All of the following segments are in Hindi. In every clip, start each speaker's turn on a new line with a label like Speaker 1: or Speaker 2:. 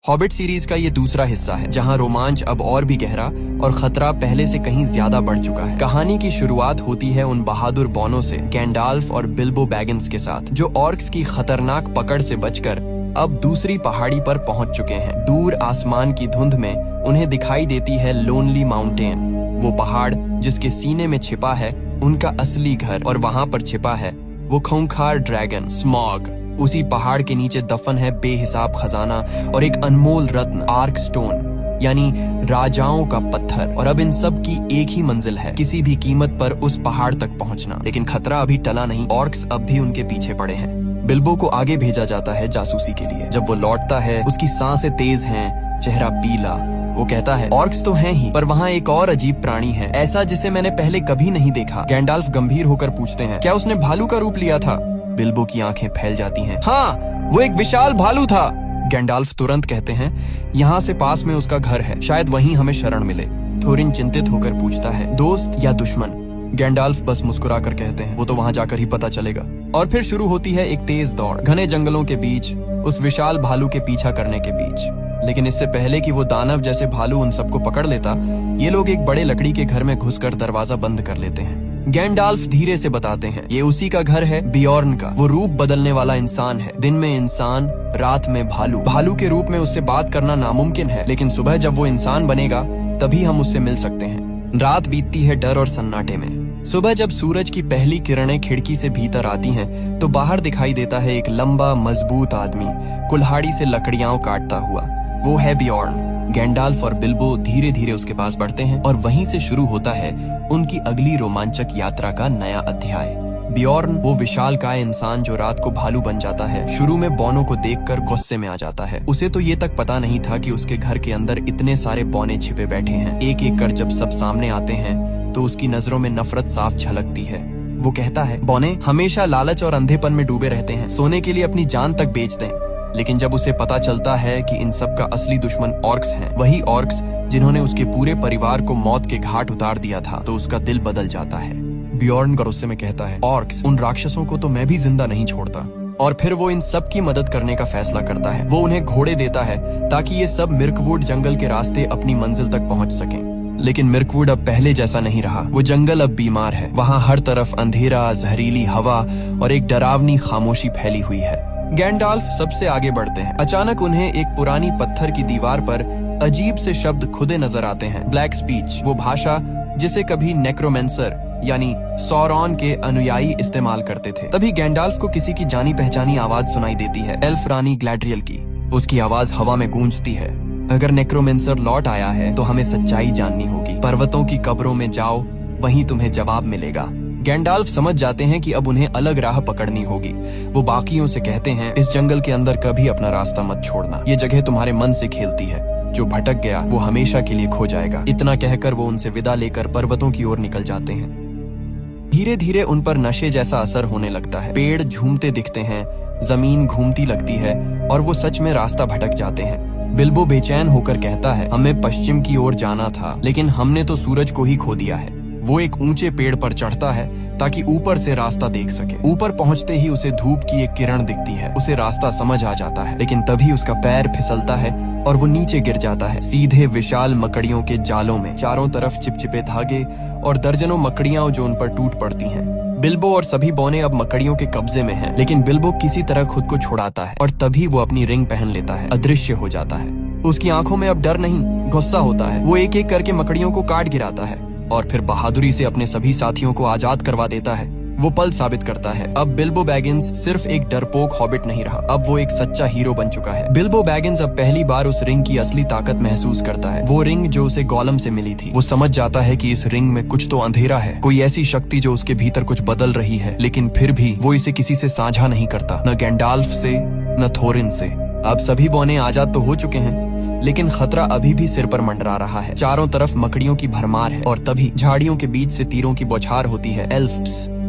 Speaker 1: हॉबिट सीरीज का ये दूसरा हिस्सा है जहां रोमांच अब और भी गहरा और खतरा पहले से कहीं ज्यादा बढ़ चुका है। कहानी की शुरुआत होती है उन बहादुर बॉनों से, गैंडाल्फ और बिल्बो बैगिंस के साथ, जो ऑर्क्स की खतरनाक पकड़ से बचकर अब दूसरी पहाड़ी पर पहुंच चुके हैं। दूर आसमान की धुंध में उन्हें दिखाई देती है लोनली माउंटेन, वो पहाड़ जिसके सीने में छिपा है उनका असली घर, और वहां पर छिपा है वो खूंखार ड्रैगन स्मॉग। उसी पहाड़ के नीचे दफन है बेहिसाब खजाना और एक अनमोल रत्न, आर्क स्टोन, यानी राजाओं का पत्थर। और अब इन सब की एक ही मंजिल है, किसी भी कीमत पर उस पहाड़ तक पहुंचना। लेकिन खतरा अभी टला नहीं, ऑर्क्स अब भी उनके पीछे पड़े हैं। बिल्बो को आगे भेजा जाता है जासूसी के लिए। जब वो लौटता है उसकी सांसें तेज हैं, चेहरा पीला। वो कहता है ऑर्क्स तो हैं ही, पर वहाँ एक और अजीब प्राणी है, ऐसा जिसे मैंने पहले कभी नहीं देखा। गैंडाल्फ गंभीर होकर पूछते हैं, क्या उसने भालू का रूप लिया था? बिल्बो की आंखें फैल जाती हैं। हाँ, वो एक विशाल भालू था। गैंडाल्फ तुरंत कहते हैं, यहाँ से पास में उसका घर है, शायद वहीं हमें शरण मिले। थोरिन चिंतित होकर पूछता है, दोस्त या दुश्मन? गैंडाल्फ बस मुस्कुरा कर कहते हैं, वो तो वहाँ जाकर ही पता चलेगा। और फिर शुरू होती है एक तेज दौड़, घने जंगलों के बीच, उस विशाल भालू के पीछा करने के बीच। लेकिन इससे पहले कि वो दानव जैसे भालू उन सबको पकड़ लेता, ये लोग एक बड़े लकड़ी के घर में घुसकर दरवाजा बंद कर लेते हैं। गैंडाल्फ धीरे से बताते हैं, ये उसी का घर है, बियॉर्न का। वो रूप बदलने वाला इंसान है, दिन में इंसान, रात में भालू। भालू के रूप में उससे बात करना नामुमकिन है, लेकिन सुबह जब वो इंसान बनेगा तभी हम उससे मिल सकते हैं। रात बीतती है डर और सन्नाटे में। सुबह जब सूरज की पहली किरणें खिड़की से भीतर आती हैं, तो बाहर दिखाई देता है एक लंबा मजबूत आदमी, कुल्हाड़ी से लकड़ियां काटता हुआ। वो है बियॉर्न। गैंडाल्फ और बिल्बो धीरे धीरे उसके पास बढ़ते हैं और वहीं से शुरू होता है उनकी अगली रोमांचक यात्रा का नया अध्याय। बियॉर्न वो विशालकाय इंसान जो रात को भालू बन जाता है, शुरू में बॉनों को देखकर गुस्से में आ जाता है। उसे तो ये तक पता नहीं था कि उसके घर के अंदर इतने सारे बौने छिपे बैठे हैं। एक एक कर जब सब सामने आते हैं तो उसकी नजरों में नफरत साफ झलकती है। वो कहता है, बौने हमेशा लालच और अंधेपन में डूबे रहते हैं, सोने के लिए अपनी जान तक बेच दें। लेकिन जब उसे पता चलता है कि इन सब का असली दुश्मन ऑर्क्स हैं, वही ऑर्क्स जिन्होंने उसके पूरे परिवार को मौत के घाट उतार दिया था, तो उसका दिल बदल जाता है। बियॉर्न गुस्से में कहता है, ऑर्क्स, उन राक्षसों को तो मैं भी जिंदा नहीं छोड़ता। और फिर वो इन सब की मदद करने का फैसला करता है। वो उन्हें घोड़े देता है ताकि ये सब मिर्कवुड जंगल के रास्ते अपनी मंजिल तक पहुंच सकें। लेकिन मिर्कवुड अब पहले जैसा नहीं रहा। वो जंगल अब बीमार है। वहाँ हर तरफ अंधेरा, जहरीली हवा और एक डरावनी खामोशी फैली हुई है। गैंडाल्फ सबसे आगे बढ़ते हैं। अचानक उन्हें एक पुरानी पत्थर की दीवार पर अजीब से शब्द खुदे नजर आते हैं। ब्लैक स्पीच, वो भाषा जिसे कभी नेक्रोमेंसर यानी सौरॉन के अनुयायी इस्तेमाल करते थे। तभी गैंडाल्फ को किसी की जानी पहचानी आवाज सुनाई देती है, एल्फ रानी ग्लैड्रियल की। उसकी आवाज हवा में गूंजती है, अगर नेक्रोमेंसर लौट आया है तो हमें सच्चाई जाननी होगी। पर्वतों की कब्रों में जाओ, वहीं तुम्हें जवाब मिलेगा। गैंडाल्फ समझ जाते हैं कि अब उन्हें अलग राह पकड़नी होगी। वो बाकियों से कहते हैं, इस जंगल के अंदर कभी अपना रास्ता मत छोड़ना। ये जगह तुम्हारे मन से खेलती है, जो भटक गया वो हमेशा के लिए खो जाएगा। इतना कहकर वो उनसे विदा लेकर पर्वतों की ओर निकल जाते हैं। धीरे धीरे उन पर नशे जैसा असर होने लगता है। पेड़ झूमते दिखते हैं, जमीन घूमती लगती है और वो सच में रास्ता भटक जाते हैं। बिल्बो बेचैन होकर कहता है, हमें पश्चिम की ओर जाना था, लेकिन हमने तो सूरज को ही खो दिया है। वो एक ऊंचे पेड़ पर चढ़ता है ताकि ऊपर से रास्ता देख सके। ऊपर पहुंचते ही उसे धूप की एक किरण दिखती है। उसे रास्ता समझ आ जाता है, लेकिन तभी उसका पैर फिसलता है और वो नीचे गिर जाता है, सीधे विशाल मकड़ियों के जालों में। चारों तरफ चिपचिपे धागे और दर्जनों मकड़ियां जो उन पर टूट पड़ती हैं। बिल्बो और सभी बौने अब मकड़ियों के कब्जे में हैं, लेकिन बिल्बो किसी तरह खुद को छुड़ाता है और तभी वो अपनी रिंग पहन लेता है, अदृश्य हो जाता है। उसकी आंखों में अब डर नहीं, गुस्सा होता है। वो एक एक करके मकड़ियों को काट गिराता है और फिर बहादुरी से अपने सभी साथियों को आजाद करवा देता है। वो पल साबित करता है, अब बिल्बो बैगिंस सिर्फ एक डरपोक हॉबिट नहीं रहा, अब वो एक सच्चा हीरो बन चुका है। बिल्बो बैगिंस अब पहली बार उस रिंग की असली ताकत महसूस करता है। वो रिंग जो उसे गोलम से मिली थी। वो समझ जाता है कि इस रिंग में कुछ तो अंधेरा है, कोई ऐसी शक्ति जो उसके भीतर कुछ बदल रही है। लेकिन फिर भी वो इसे किसी से साझा नहीं करता, न गैंडाल्फ से, न थोरिन से। अब सभी बौने आजाद तो हो चुके हैं, लेकिन खतरा अभी भी सिर पर मंडरा रहा है। चारों तरफ मकड़ियों की भरमार है और तभी झाड़ियों के बीच से तीरों की बौछार होती है।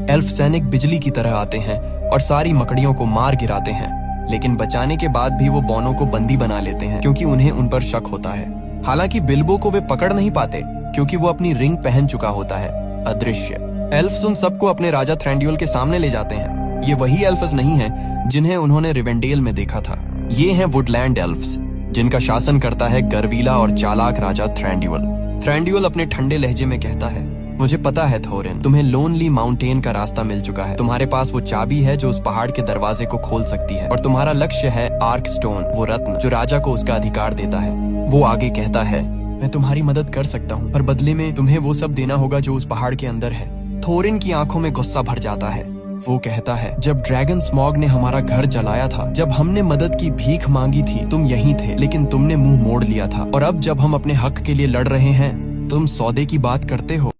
Speaker 1: एल्फ सैनिक बिजली की तरह आते हैं और सारी मकड़ियों को मार गिराते हैं। लेकिन बचाने के बाद भी वो बौनों को बंदी बना लेते हैं, क्योंकि उन्हें उन पर शक होता है। हालांकि बिल्बो को वे पकड़ नहीं पाते, क्योंकि वो अपनी रिंग पहन चुका होता है, अदृश्य। एल्फ्स उन सबको अपने राजा थ्रैंड्यूल के सामने ले जाते हैं। ये वही एल्फ्स नहीं है जिन्हें उन्होंने रिवेंडेल में देखा था। ये हैं वुडलैंड एल्फ्स। जिनका शासन करता है गर्वीला और चालाक राजा थ्रैंड्यूल। थ्रैंड्यूल अपने ठंडे लहजे में कहता है, मुझे पता है थोरिन, तुम्हें लोनली माउंटेन का रास्ता मिल चुका है। तुम्हारे पास वो चाबी है जो उस पहाड़ के दरवाजे को खोल सकती है, और तुम्हारा लक्ष्य है आर्क स्टोन, वो रत्न जो राजा को उसका अधिकार देता है। वो आगे कहता है, मैं तुम्हारी मदद कर सकता हूँ, पर बदले में तुम्हें वो सब देना होगा जो उस पहाड़ के अंदर है। थोरिन की आंखों में गुस्सा भर जाता है। वो कहता है, जब ड्रैगन स्मॉग ने हमारा घर जलाया था, जब हमने मदद की भीख मांगी थी, तुम यहीं थे, लेकिन तुमने मुंह मोड़ लिया था। और अब जब हम अपने हक के लिए लड़ रहे हैं, तुम सौदे की बात करते हो।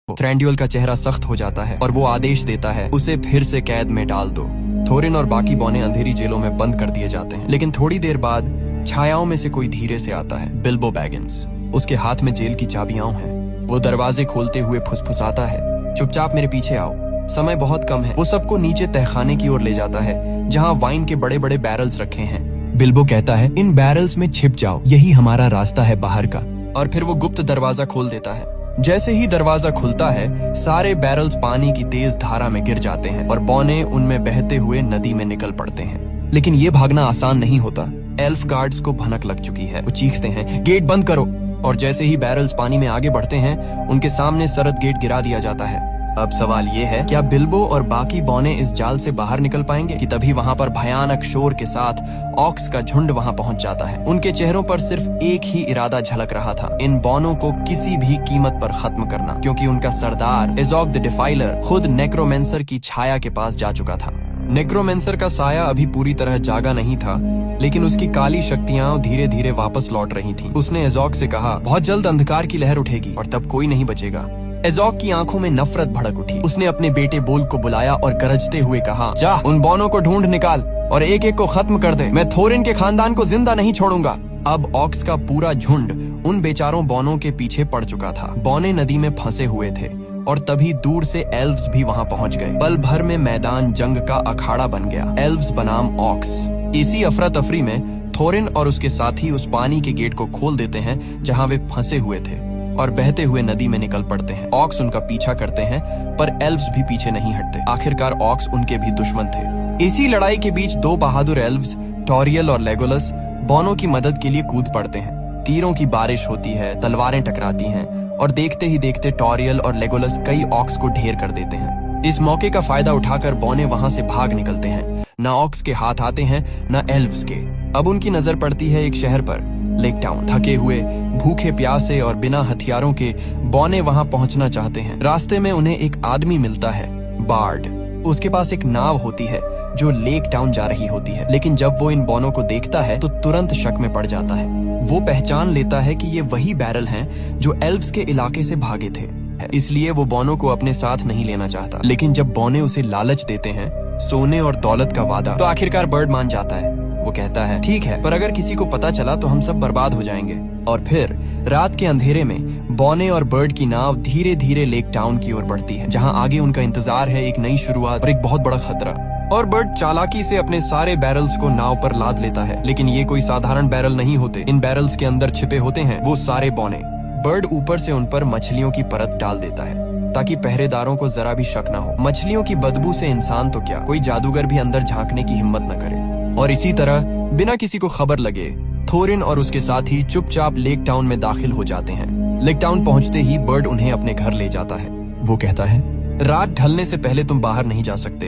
Speaker 1: थ्रैंड्यूल का चेहरा सख्त हो जाता है और वो आदेश देता है, उसे फिर से कैद में डाल दो। थोरिन और बाकी बौने अंधेरी जेलों में बंद कर दिए जाते हैं। लेकिन थोड़ी देर बाद छायाओं में से कोई धीरे से आता है, बिल्बो बैगिंस। उसके हाथ में जेल की चाबियां हैं। वो दरवाजे खोलते हुए फुसफुसाता है, चुपचाप मेरे पीछे आओ, समय बहुत कम है। वो सबको नीचे तहखाने की ओर ले जाता है, जहाँ वाइन के बड़े बड़े बैरल्स रखे हैं। बिल्बो कहता है, इन बैरल्स में छिप जाओ, यही हमारा रास्ता है बाहर का। और फिर वो गुप्त दरवाजा खोल देता है। जैसे ही दरवाजा खुलता है, सारे बैरल्स पानी की तेज धारा में गिर जाते हैं और बौने उनमें बहते हुए नदी में निकल पड़ते हैं। लेकिन ये भागना आसान नहीं होता। एल्फ गार्ड्स को भनक लग चुकी है। वो चीखते हैं, गेट बंद करो। और जैसे ही बैरल्स पानी में आगे बढ़ते हैं, उनके सामने सरद गेट गिरा दिया जाता है। अब सवाल ये है, क्या बिल्बो और बाकी बौने इस जाल से बाहर निकल पाएंगे? कि तभी वहाँ पर भयानक शोर के साथ ऑक्स का झुंड वहाँ पहुँच जाता है। उनके चेहरों पर सिर्फ एक ही इरादा झलक रहा था, इन बौनों को किसी भी कीमत पर खत्म करना, क्योंकि उनका सरदार एज़ोग द डिफाइलर खुद नेक्रोमेंसर की छाया के पास जा चुका था। नेक्रोमेंसर का साया अभी पूरी तरह जागा नहीं था, लेकिन उसकी काली शक्तियां धीरे धीरे वापस लौट रही थीं। उसने एज़ोग से कहा, बहुत जल्द अंधकार की लहर उठेगी और तब कोई नहीं बचेगा। एज़ोग की आंखों में नफरत भड़क उठी। उसने अपने बेटे बोल को बुलाया और गरजते हुए कहा, जा उन बौनों को ढूंढ निकाल और एक एक को खत्म कर दे। मैं थोरिन के खानदान को जिंदा नहीं छोड़ूंगा। अब ऑक्स का पूरा झुंड उन बेचारों बौनों के पीछे पड़ चुका था। बौने नदी में फंसे हुए थे और तभी दूर से एल्व्स भी वहां पहुंच गए। पल भर में मैदान जंग का अखाड़ा बन गया। एल्व्स बनाम ऑक्स। इसी अफरा तफरी में थोरिन और उसके साथी उस पानी के गेट को खोल देते हैं जहां वे फंसे हुए थे और बहते हुए नदी में निकल पड़ते हैं। ऑक्स उनका पीछा करते हैं, पर एल्व्स भी पीछे नहीं हटते। आखिरकार ऑक्स उनके भी दुश्मन थे। इसी लड़ाई के बीच दो बहादुर एल्व्स, टोरियल और लेगोलस, बौनों की मदद के लिए कूद पड़ते हैं। तीरों की बारिश होती है, तलवारें टकराती हैं और देखते ही देखते टोरियल और लेगोलस कई ऑक्स को ढेर कर देते हैं। इस मौके का फायदा उठाकर बौने वहां से भाग निकलते हैं। न ऑक्स के हाथ आते हैं न एल्व्स के। अब उनकी नजर पड़ती है एक शहर पर, लेक टाउन। थके हुए, भूखे प्यासे और बिना हथियारों के बौने वहां पहुंचना चाहते हैं। रास्ते में उन्हें एक आदमी मिलता है, बार्ड। उसके पास एक नाव होती है जो लेक टाउन जा रही होती है, लेकिन जब वो इन बौनों को देखता है तो तुरंत शक में पड़ जाता है। वो पहचान लेता है कि ये वही बैरल हैं जो एल्व्स के इलाके से भागे थे, इसलिए वो बौनों को अपने साथ नहीं लेना चाहता। लेकिन जब बौने उसे लालच देते हैं, सोने और दौलत का वादा, तो आखिरकार बर्ड मान जाता है। वो कहता है, ठीक है, पर अगर किसी को पता चला तो हम सब बर्बाद हो जाएंगे। और फिर रात के अंधेरे में बौने और बर्ड की नाव धीरे धीरे लेक टाउन की ओर बढ़ती है, जहां आगे उनका इंतजार है एक नई शुरुआत और एक बहुत बड़ा खतरा। और बर्ड चालाकी से अपने सारे बैरल्स को नाव पर लाद लेता है, लेकिन ये कोई साधारण बैरल नहीं होते। इन बैरल्स के अंदर छिपे होते हैं वो सारे बौने। बर्ड ऊपर से उन पर मछलियों की परत डाल देता है ताकि पहरेदारों को जरा भी शक न हो। मछलियों की बदबू से इंसान तो क्या, कोई जादूगर भी अंदर झांकने की हिम्मत न करे। और इसी तरह बिना किसी को खबर लगे थोरिन और उसके साथी चुपचाप लेक टाउन में दाखिल हो जाते हैं। लेक टाउन पहुंचते ही बर्ड उन्हें अपने घर ले जाता है। वो कहता है, रात ढलने से पहले तुम बाहर नहीं जा सकते।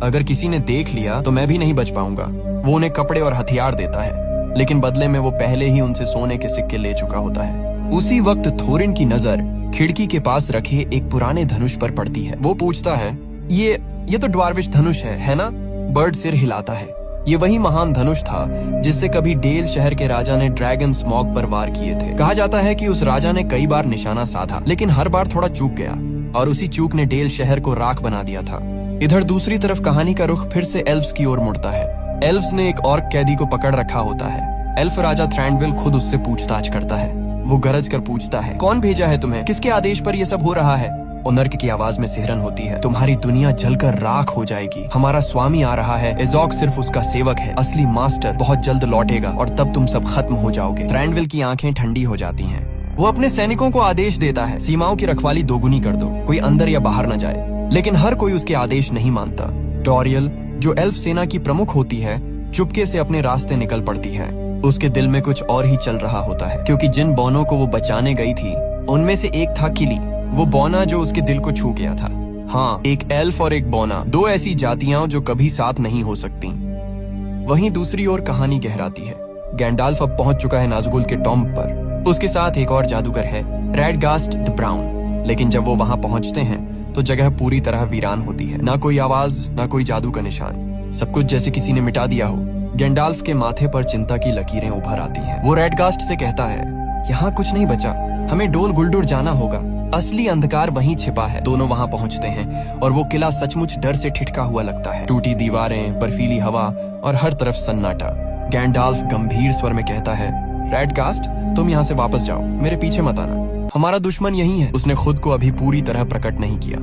Speaker 1: अगर किसी ने देख लिया तो मैं भी नहीं बच पाऊंगा। वो उन्हें कपड़े और हथियार देता है, लेकिन बदले में वो पहले ही उनसे सोने के सिक्के ले चुका होता है। उसी वक्त थोरिन की नजर खिड़की के पास रखे एक पुराने धनुष पर पड़ती है। वो पूछता है, ये तो ड्वार्विश धनुष है ना? बर्ड सिर हिलाता है। ये वही महान धनुष था जिससे कभी डेल शहर के राजा ने ड्रैगन स्मॉग पर वार किए थे। कहा जाता है कि उस राजा ने कई बार निशाना साधा, लेकिन हर बार थोड़ा चूक गया और उसी चूक ने डेल शहर को राख बना दिया था। इधर दूसरी तरफ कहानी का रुख फिर से एल्व्स की ओर मुड़ता है। एल्व्स ने एक ऑर्क कैदी को पकड़ रखा होता है। एल्फ राजा थ्रैंडविल खुद उससे पूछताछ करता है। वो गरज कर पूछता है, कौन भेजा है तुम्हें? किसके आदेश पर ये सब हो रहा है? ओनर्क की आवाज में सिहरन होती है, तुम्हारी दुनिया जलकर राख हो जाएगी। हमारा स्वामी आ रहा है। एज़ोग सिर्फ उसका सेवक है। असली मास्टर बहुत जल्द लौटेगा और तब तुम सब खत्म हो जाओगे। थ्रैंडविल की आंखें ठंडी हो जाती हैं। वो अपने सैनिकों को आदेश देता है, सीमाओं की रखवाली दोगुनी कर दो, कोई अंदर या बाहर न जाए। लेकिन हर कोई उसके आदेश नहीं मानता। टोरियल, जो एल्फ सेना की प्रमुख होती है, चुपके से अपने रास्ते निकल पड़ती है। उसके दिल में कुछ और ही चल रहा होता है, क्योंकि जिन बौनों को वो बचाने गई थी उनमें से एक था किली, वो बौना जो उसके दिल को छू गया था। हाँ, एक एल्फ और एक बौना, दो ऐसी जातियां जो कभी साथ नहीं हो सकती। वहीं दूसरी ओर कहानी गहराती है। गैंडाल्फ अब पहुंच चुका है नाज़गुल के टॉम्ब पर। उसके साथ एक और जादूगर है, रैडगास्ट द ब्राउन। लेकिन जब वो वहां पहुंचते हैं तो जगह पूरी तरह वीरान होती है। ना कोई आवाज, ना कोई जादू का निशान, सब कुछ जैसे किसी ने मिटा दिया हो। गैंडाल्फ के माथे पर चिंता की लकीरें उभर आती हैं। वो रैडगास्ट से कहता है, यहाँ कुछ नहीं बचा, हमें डोल गुलडुर जाना होगा, असली अंधकार वहीं छिपा है। दोनों वहां पहुंचते हैं और वो किला सचमुच डर से ठिठका हुआ लगता है। टूटी दीवारें, बर्फीली हवा और हर तरफ सन्नाटा। गैंडाल्फ गंभीर स्वर में कहता है, रैडगास्ट, तुम यहाँ से वापस जाओ, मेरे पीछे मत आना, हमारा दुश्मन यही है। उसने खुद को अभी पूरी तरह प्रकट नहीं किया,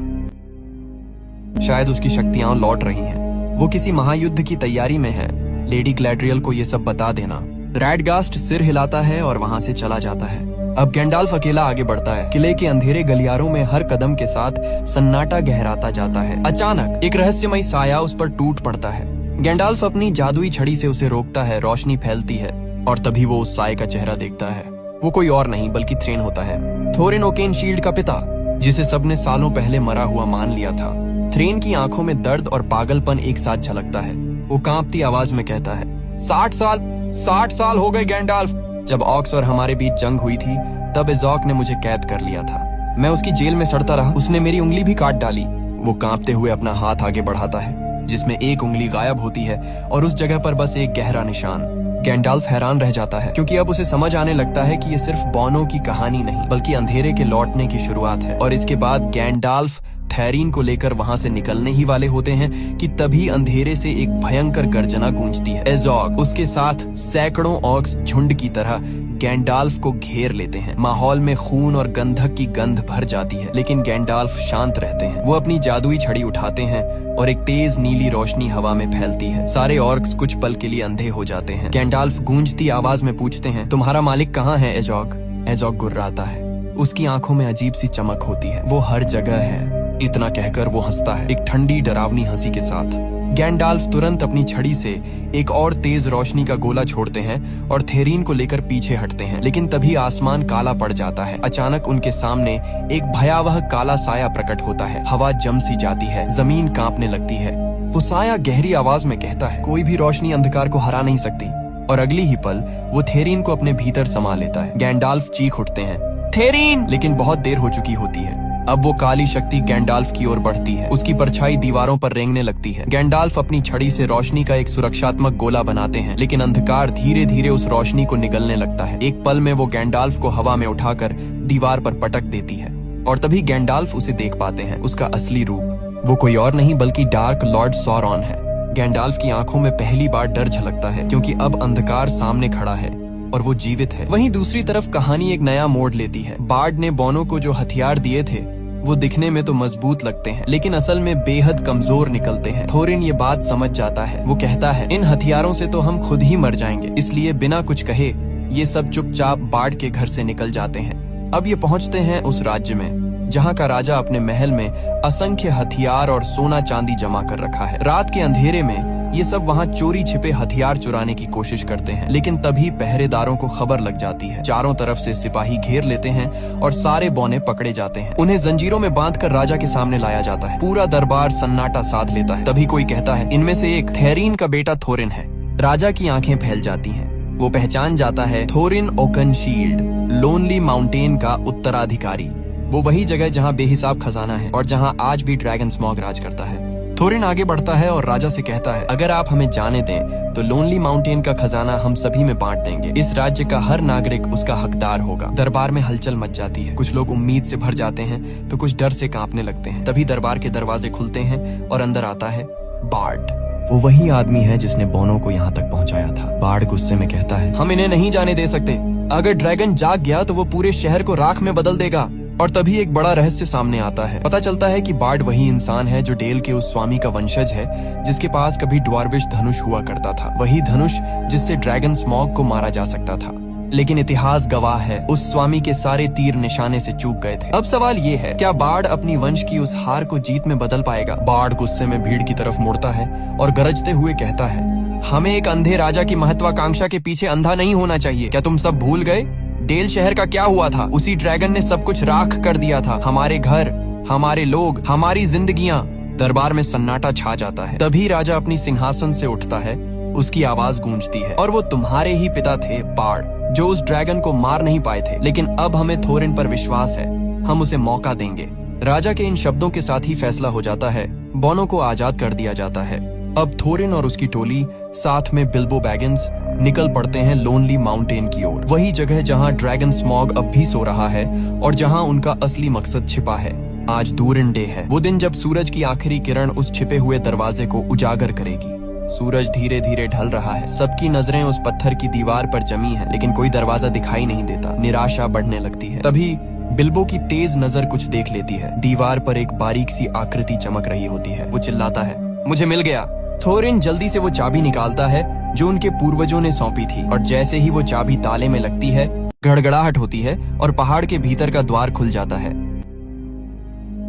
Speaker 1: शायद उसकी शक्तियां लौट रही हैं। वो किसी महायुद्ध की तैयारी में है। लेडी ग्लैड्रियल को ये सब बता देना। रैडगास्ट सिर हिलाता है और वहां से चला जाता है। अब गैंडाल्फ अकेला आगे बढ़ता है। किले के अंधेरे गलियारों में हर कदम के साथ सन्नाटा गहराता जाता है। अचानक एक रहस्यमय साया उस पर टूट पड़ता है। गैंडाल्फ अपनी जादुई छड़ी से उसे रोकता है, रोशनी फैलती है और तभी वो उस साये का चेहरा देखता है। वो कोई और नहीं बल्कि थ्रेन होता है, थोरिन ओकेनशील्ड का पिता, जिसे सबने सालों पहले मरा हुआ मान लिया था। थ्रेन की आंखों में दर्द और पागलपन एक साथ झलकता है। वो कांपती आवाज में कहता है, 60 साल हो गए गैंडाल्फ। जब ऑक्स और हमारे बीच जंग हुई थी तब एज़ोक ने मुझे कैद कर लिया था। मैं उसकी जेल में सड़ता रहा, उसने मेरी उंगली भी काट डाली। वो कांपते हुए अपना हाथ आगे बढ़ाता है जिसमें एक उंगली गायब होती है और उस जगह पर बस एक गहरा निशान। गैंडाल्फ हैरान रह जाता है क्योंकि अब उसे समझ आने लगता है कि ये सिर्फ बौनों की कहानी नहीं बल्कि अंधेरे के लौटने की शुरुआत है। और इसके बाद गैंडाल्फ थेरिन को लेकर वहां से निकलने ही वाले होते हैं कि तभी अंधेरे से एक भयंकर गर्जना गूंजती है। एज़ोक, उसके साथ सैकड़ों ऑर्क्स झुंड की तरह गैंडाल्फ को घेर लेते हैं। माहौल में खून और गंधक की गंध भर जाती है, लेकिन गैंडाल्फ शांत रहते हैं। वो अपनी जादुई छड़ी उठाते हैं और एक तेज नीली रोशनी हवा में फैलती है। सारे ऑर्क्स कुछ पल के लिए अंधे हो जाते हैं। गैंडाल्फ गूंजती आवाज में पूछते हैं, तुम्हारा मालिक कहाँ है एज़ोक? एज़ोक गुर्राता है, उसकी आंखों में अजीब सी चमक होती है। वो हर जगह है। इतना कहकर वो हंसता है, एक ठंडी डरावनी हंसी के साथ। गैंडाल्फ तुरंत अपनी छड़ी से एक और तेज रोशनी का गोला छोड़ते हैं और थेरिन को लेकर पीछे हटते हैं, लेकिन तभी आसमान काला पड़ जाता है। अचानक उनके सामने एक भयावह काला साया प्रकट होता है। हवा जम सी जाती है, जमीन कांपने लगती है। वो साया गहरी आवाज में कहता है, कोई भी रोशनी अंधकार को हरा नहीं सकती। और अगली ही पल वो थेरिन को अपने भीतर समा लेता है। गैंडाल्फ चीख उठते हैं, थेरिन! लेकिन बहुत देर हो चुकी होती है। अब वो काली शक्ति गैंडाल्फ की ओर बढ़ती है। उसकी परछाई दीवारों पर रेंगने लगती है। गैंडाल्फ अपनी छड़ी से रोशनी का एक सुरक्षात्मक गोला बनाते हैं, लेकिन अंधकार धीरे धीरे उस रोशनी को निगलने लगता है। एक पल में वो गैंडाल्फ को हवा में उठाकर दीवार पर पटक देती है और तभी गैंडाल्फ उसे देख पाते हैं, उसका असली रूप। वो कोई और नहीं बल्कि डार्क लॉर्ड सौरॉन है। गैंडाल्फ की आंखों में पहली बार डर झलकता है क्योंकि अब अंधकार सामने खड़ा है और वो जीवित है। वहीं दूसरी तरफ कहानी एक नया मोड़ लेती है। बार्ड ने बौनों को जो हथियार दिए थे वो दिखने में तो मजबूत लगते हैं, लेकिन असल में बेहद कमजोर निकलते हैं। थोरिन ये बात समझ जाता है। वो कहता है, इन हथियारों से तो हम खुद ही मर जाएंगे। इसलिए बिना कुछ कहे ये सब चुपचाप बार्ड के घर से निकल जाते हैं। अब ये पहुंचते हैं उस राज्य में जहाँ का राजा अपने महल में असंख्य हथियार और सोना चांदी जमा कर रखा है। रात के अंधेरे में ये सब वहाँ चोरी छिपे हथियार चुराने की कोशिश करते हैं, लेकिन तभी पहरेदारों को खबर लग जाती है। चारों तरफ से सिपाही घेर लेते हैं और सारे बौने पकड़े जाते हैं। उन्हें जंजीरों में बांधकर राजा के सामने लाया जाता है। पूरा दरबार सन्नाटा साध लेता है। तभी कोई कहता है, इनमें से एक थेरिन का बेटा थोरिन है। राजा की आंखें फैल जाती हैं। वो पहचान जाता है थोरिन ओकेनशील्ड, लोनली माउंटेन का उत्तराधिकारी। वो वही जगह जहाँ बेहिसाब खजाना है और जहाँ आज भी ड्रैगन स्मॉग राज करता है। थोरिन आगे बढ़ता है और राजा से कहता है, अगर आप हमें जाने दें तो लोनली माउंटेन का खजाना हम सभी में बांट देंगे। इस राज्य का हर नागरिक उसका हकदार होगा। दरबार में हलचल मच जाती है। कुछ लोग उम्मीद से भर जाते हैं तो कुछ डर से कांपने लगते हैं। तभी दरबार के दरवाजे खुलते हैं और अंदर आता है बार्ड। वो वही आदमी है जिसने बौनों को यहाँ तक पहुँचाया था। बार्ड गुस्से में कहता है, हम इन्हें नहीं जाने दे सकते। अगर ड्रैगन जाग गया तो वो पूरे शहर को राख में बदल देगा। और तभी एक बड़ा रहस्य सामने आता है। पता चलता है कि बार्ड वही इंसान है जो डेल के उस स्वामी का वंशज है जिसके पास कभी ड्वार्विश धनुष हुआ करता था। वही धनुष जिससे ड्रैगन स्मॉग को मारा जा सकता था। लेकिन इतिहास गवाह है, उस स्वामी के सारे तीर निशाने से चूक गए थे। अब सवाल ये है, क्या बार्ड अपनी वंश की उस हार को जीत में बदल पाएगा? बार्ड गुस्से में भीड़ की तरफ मुड़ता है और गरजते हुए कहता है, हमें एक अंधे राजा की महत्वाकांक्षा के पीछे अंधा नहीं होना चाहिए। क्या तुम सब भूल गए डेल शहर का क्या हुआ था? उसी ड्रैगन ने सब कुछ राख कर दिया था, हमारे घर, हमारे लोग, हमारी जिंदगियां। दरबार में सन्नाटा छा जाता है। तभी राजा अपनी सिंहासन से उठता है, उसकी आवाज गूंजती है, और वो तुम्हारे ही पिता थे बाड़, जो उस ड्रैगन को मार नहीं पाए थे। लेकिन अब हमें थोरिन पर विश्वास है, हम उसे मौका देंगे। राजा के इन शब्दों के साथ ही फैसला हो जाता है, बॉनो को आजाद कर दिया जाता है। अब थोरिन और उसकी टोली साथ में बिल्बो बैगिंस निकल पड़ते हैं लोनली माउंटेन की ओर, वही जगह जहां ड्रैगन स्मॉग अब भी सो रहा है और जहां उनका असली मकसद छिपा है। आज दूरिन डे है, वो दिन जब सूरज की आखिरी किरण उस छिपे हुए दरवाजे को उजागर करेगी। सूरज धीरे धीरे ढल रहा है, सबकी नजरें उस पत्थर की दीवार पर जमी हैं, लेकिन कोई दरवाजा दिखाई नहीं देता। निराशा बढ़ने लगती है। तभी बिल्बो की तेज नजर कुछ देख लेती है। दीवार पर एक बारीक सी आकृति चमक रही होती है। वो चिल्लाता है, मुझे मिल गया। थोरिन जल्दी से वो चाबी निकालता है जो उनके पूर्वजों ने सौंपी थी, और जैसे ही वो चाबी ताले में लगती है, गड़गड़ाहट होती है और पहाड़ के भीतर का द्वार खुल जाता है।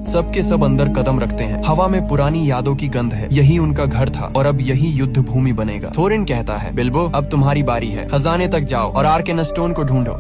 Speaker 1: सबके सब अंदर कदम रखते हैं। हवा में पुरानी यादों की गंध है। यही उनका घर था और अब यही युद्ध भूमि बनेगा। थोरिन कहता है, बिल्बो अब तुम्हारी बारी है, खजाने तक जाओ और आर्केनस स्टोन को ढूंढो।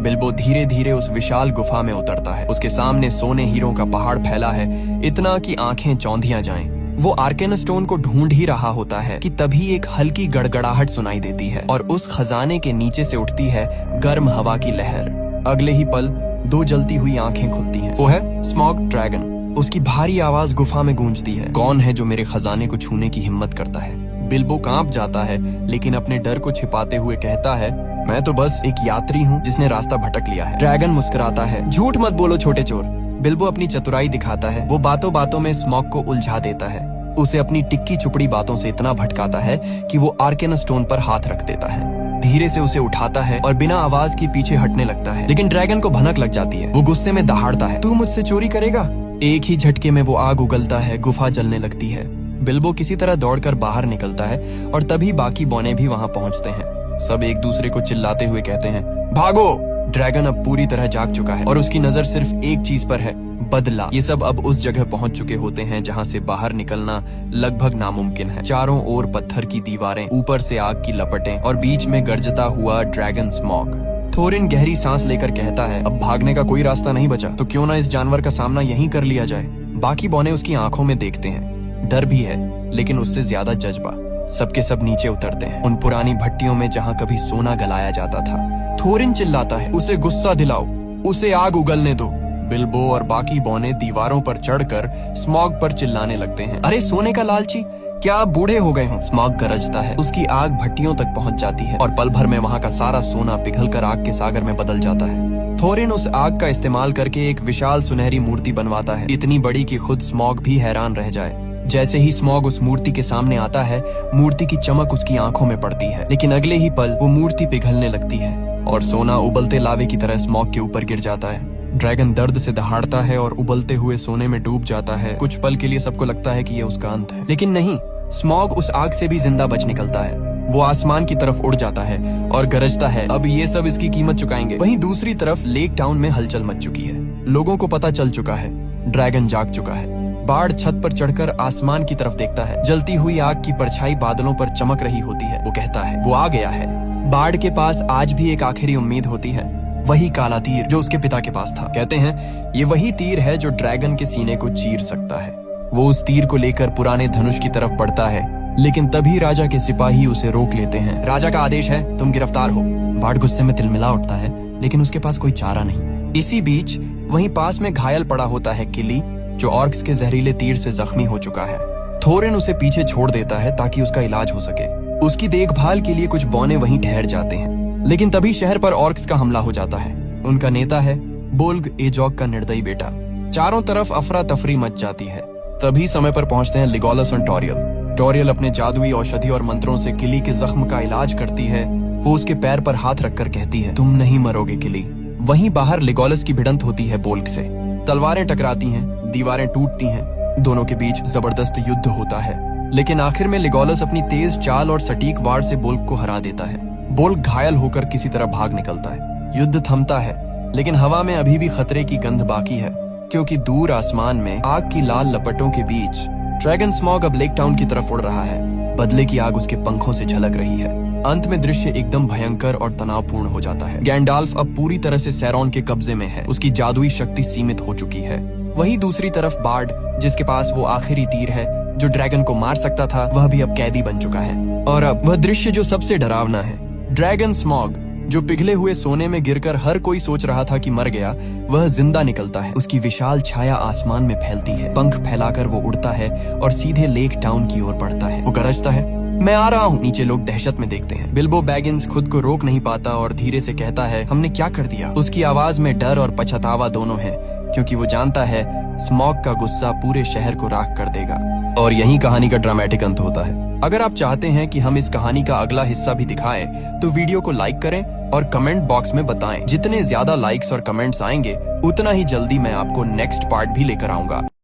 Speaker 1: बिल्बो धीरे धीरे उस विशाल गुफा में उतरता है। उसके सामने सोने हीरों का पहाड़ फैला है, इतना कि आंखें चौंधियां जाएं। वो आर्केनस स्टोन को ढूंढ ही रहा होता है कि तभी एक हल्की गड़गड़ाहट सुनाई देती है और उस खजाने के नीचे से उठती है गर्म हवा की लहर। अगले ही पल दो जलती हुई आंखें खुलती हैं। वो है स्मॉग ड्रैगन। उसकी भारी आवाज गुफा में गूंजती है, कौन है जो मेरे खजाने को छूने की हिम्मत करता है? बिल्बो कांप जाता है, लेकिन अपने डर को छिपाते हुए कहता है, मैं तो बस एक यात्री हूँ जिसने रास्ता भटक लिया है। ड्रैगन मुस्कुराता है, झूठ मत बोलो छोटे चोर। बिल्बो अपनी चतुराई दिखाता है। वो बातों बातों में स्मॉग को उलझा देता है, उसे अपनी टिक्की चुपड़ी बातों से इतना भटकाता है कि वो आर्केनस स्टोन पर हाथ रख देता है। धीरे से उसे उठाता है और बिना आवाज के पीछे हटने लगता है, लेकिन ड्रैगन को भनक लग जाती है। वो गुस्से में दहाड़ता है, तू मुझसे चोरी करेगा? एक ही झटके में वो आग उगलता है, गुफा जलने लगती है। बिल्बो किसी तरह दौड़कर बाहर निकलता है और तभी बाकी बौने भी वहां पहुंचते हैं। सब एक दूसरे को चिल्लाते हुए कहते हैं, भागो! ड्रैगन अब पूरी तरह जाग चुका है और उसकी नजर सिर्फ एक चीज पर है, बदला। ये सब अब उस जगह पहुंच चुके होते हैं जहां से बाहर निकलना लगभग नामुमकिन है। चारों ओर पत्थर की दीवारें, ऊपर से आग की लपटें और बीच में गरजता हुआ ड्रैगन स्मॉग। थोरिन गहरी सांस लेकर कहता है, अब भागने का कोई रास्ता नहीं बचा, तो क्यों ना इस जानवर का सामना यहीं कर लिया जाए। बाकी बौने उसकी आंखों में देखते हैं, डर भी है लेकिन उससे ज्यादा जज्बा। सबके सब नीचे उतरते हैं, उन पुरानी भट्टियों में जहां कभी सोना गलाया जाता था। थोरिन चिल्लाता है, उसे गुस्सा दिलाओ, उसे आग उगलने दो। बिल्बो और बाकी बौने दीवारों पर चढ़कर स्मॉग पर चिल्लाने लगते हैं, अरे सोने का लालची, क्या आप बूढ़े हो गए हो? स्मॉग गरजता है, उसकी आग भट्टियों तक पहुंच जाती है और पल भर में वहां का सारा सोना पिघलकर आग के सागर में बदल जाता है। थोरिन उस आग का इस्तेमाल करके एक विशाल सुनहरी मूर्ति बनवाता है, इतनी बड़ी कि खुद स्मॉग भी हैरान रह जाए। जैसे ही स्मॉग उस मूर्ति के सामने आता है, मूर्ति की चमक उसकी आंखों में पड़ती है, लेकिन अगले ही पल वो मूर्ति पिघलने लगती है और सोना उबलते लावे की तरह स्मॉग के ऊपर गिर जाता है। ड्रैगन दर्द से दहाड़ता है और उबलते हुए सोने में डूब जाता है। कुछ पल के लिए सबको लगता है कि ये उसका अंत है, लेकिन नहीं, स्मॉग उस आग से भी जिंदा बच निकलता है। वो आसमान की तरफ उड़ जाता है और गरजता है, अब ये सब इसकी कीमत चुकाएंगे। वहीं दूसरी तरफ लेक टाउन में हलचल मच चुकी है, लोगों को पता चल चुका है, ड्रैगन जाग चुका है। बाड़ छत पर चढ़कर आसमान की तरफ देखता है, जलती हुई आग की परछाई बादलों पर चमक रही होती है। वो कहता है, वो आ गया है। बाड़ के पास आज भी एक आखिरी उम्मीद होती है, वही काला तीर जो उसके पिता के पास था। कहते हैं ये वही तीर है जो ड्रैगन के सीने को चीर सकता है। वो उस तीर को लेकर पुराने धनुष की तरफ बढ़ता है, लेकिन तभी राजा के सिपाही उसे रोक लेते हैं। राजा का आदेश है, तुम गिरफ्तार हो। बाड़ गुस्से में तिलमिला उठता है, लेकिन उसके पास कोई चारा नहीं। इसी बीच वहीं पास में घायल पड़ा होता है किली, जो ऑर्क्स के जहरीले तीर से जख्मी हो चुका है। थोरिन उसे पीछे छोड़ देता है ताकि उसका इलाज हो सके। उसकी देखभाल के लिए कुछ बौने वहीं ठहर जाते हैं, लेकिन तभी शहर पर ऑर्क्स का हमला हो जाता है। उनका नेता है बोल्ग एजॉग का निर्दयी बेटा। चारों तरफ अफरा तफरी मच जाती है। तभी समय पर पहुंचते हैं लिगोलस और टोरियल। टोरियल अपने जादुई औषधि और मंत्रों से किली के जख्म का इलाज करती है। वो उसके पैर पर हाथ रखकर कहती है, तुम नहीं मरोगे किली। वहीं बाहर लिगोलस की भिड़ंत होती है बोल्ग से। तलवारें टकराती हैं, दीवारें टूटती हैं, दोनों के बीच जबरदस्त युद्ध होता है, लेकिन आखिर में लिगोलस अपनी तेज चाल और सटीक वार से बोल्ग को हरा देता है। बोल्ग घायल होकर किसी तरह भाग निकलता है। युद्ध थमता है, लेकिन हवा में अभी भी खतरे की गंध बाकी है, क्योंकि दूर आसमान में आग की लाल लपटों के बीच ड्रैगन स्मॉग अब लेक टाउन की तरफ उड़ रहा है। बदले की आग उसके पंखों से झलक रही है। अंत में दृश्य एकदम भयंकर और तनावपूर्ण हो जाता है। गैंडाल्फ अब पूरी तरह से सैरॉन के कब्जे में है। उसकी जादुई शक्ति सीमित हो चुकी है। वहीं दूसरी तरफ बार्ड, जिसके पास वो आखिरी तीर है जो ड्रैगन को मार सकता था, वह भी अब कैदी बन चुका है। और अब वह दृश्य जो सबसे डरावना है, ड्रैगन स्मॉग जो पिघले हुए सोने में गिरकर हर कोई सोच रहा था कि मर गया, वह जिंदा निकलता है। उसकी विशाल छाया आसमान में फैलती है। पंख फैलाकर वो उड़ता है और सीधे लेक टाउन की ओर बढ़ता है। वो गरजता है, मैं आ रहा हूँ। नीचे लोग दहशत में देखते हैं। बिल्बो बैगिंस खुद को रोक नहीं पाता और धीरे से कहता है, हमने क्या कर दिया। उसकी आवाज में डर और पछतावा दोनों है, क्योंकि वो जानता है स्मॉग का गुस्सा पूरे शहर को राख कर देगा। और यही कहानी का ड्रामेटिक अंत होता है। अगर आप चाहते हैं कि हम इस कहानी का अगला हिस्सा भी दिखाएं, तो वीडियो को लाइक करें और कमेंट बॉक्स में बताएं। जितने ज्यादा लाइक्स और कमेंट्स आएंगे, उतना ही जल्दी मैं आपको नेक्स्ट पार्ट भी लेकर आऊंगा।